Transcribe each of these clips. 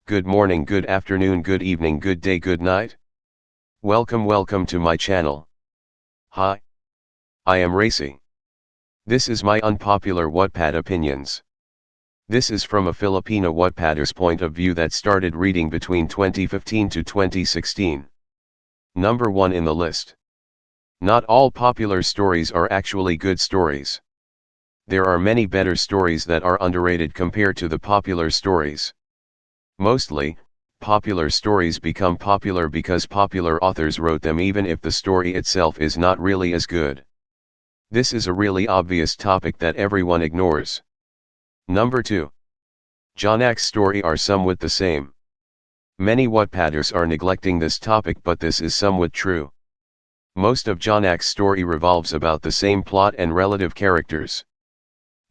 Good morning, good afternoon, good evening, good day, good night. Welcome to my channel. Hi. I am Racy. This is my unpopular Wattpad opinions. This is from a Filipina Wattpader's point of view that started reading between 2015 to 2016. Number 1 in the list. Not all popular stories are actually good stories. There are many better stories that are underrated compared to the popular stories. Mostly, popular stories become popular because popular authors wrote them even if the story itself is not really as good. This is a really obvious topic that everyone ignores. Number 2. Jonak's story are somewhat the same. Many Wattpaders are neglecting this topic, but this is somewhat true. Most of Jonak's story revolves about the same plot and relative characters.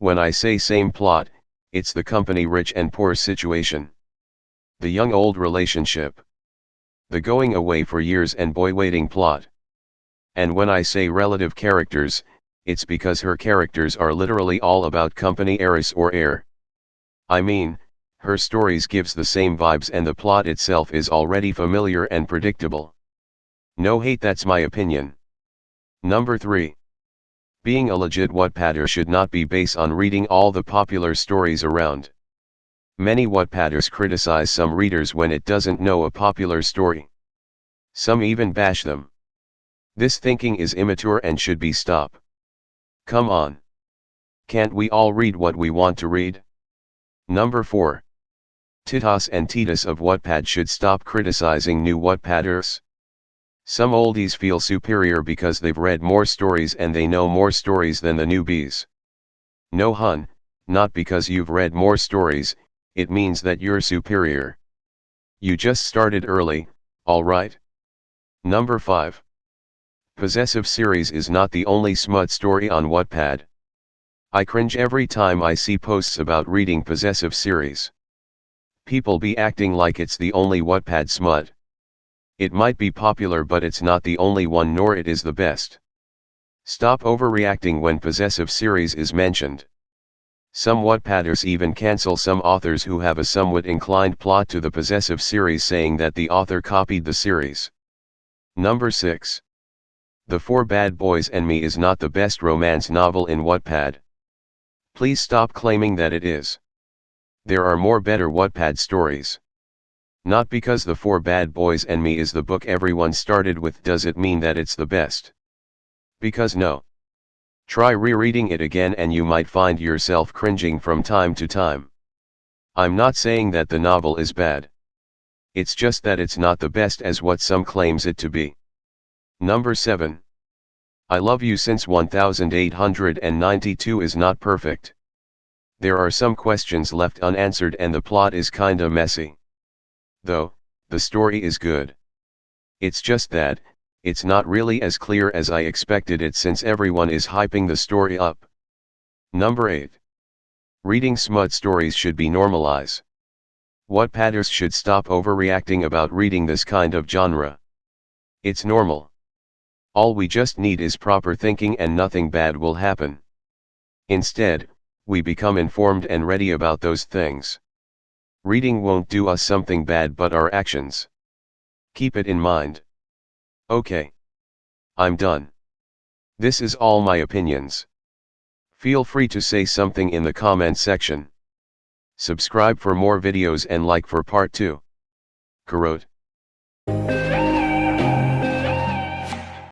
When I say same plot, it's the company rich and poor situation. The young-old relationship. The going away for years and boy waiting plot. And when I say relative characters, it's because her characters are literally all about company heiress or heir. I mean, her stories gives the same vibes and the plot itself is already familiar and predictable. No hate, that's my opinion. Number 3. Being a legit Wattpader should not be based on reading all the popular stories around. Many Wattpaders criticize some readers when it doesn't know a popular story. Some even bash them. This thinking is immature and should be stopped. Come on. Can't we all read what we want to read? Number 4. Cttos and Cttos of Wattpad should stop criticizing new Wattpaders. Some oldies feel superior because they've read more stories and they know more stories than the newbies. No hun, not because you've read more stories, it means that you're superior. You just started early, alright? Number 5. Possessive series is not the only smut story on Wattpad. I cringe every time I see posts about reading possessive series. People be acting like it's the only Wattpad smut. It might be popular, but it's not the only one, nor it is the best. Stop overreacting when possessive series is mentioned. Some Wattpaders even cancel some authors who have a somewhat inclined plot to the possessive series, saying that the author copied the series. Number 6. The Four Bad Boys and Me is not the best romance novel in Wattpad. Please stop claiming that it is. There are more better Wattpad stories. Not because The Four Bad Boys and Me is the book everyone started with does it mean that it's the best. Because no. Try rereading it again and you might find yourself cringing from time to time. I'm not saying that the novel is bad. It's just that it's not the best as what some claims it to be. Number 7. I Love You Since 1892 is not perfect. There are some questions left unanswered and the plot is kinda messy. Though, the story is good. It's just that, it's not really as clear as I expected it since everyone is hyping the story up. Number 8. Reading smut stories should be normalized. Wattpaders should stop overreacting about reading this kind of genre. It's normal. All we just need is proper thinking and nothing bad will happen. Instead, we become informed and ready about those things. Reading won't do us something bad but our actions. Keep it in mind. Okay. I'm done. This is all my opinions. Feel free to say something in the comment section. Subscribe for more videos and like for part 2. Karot.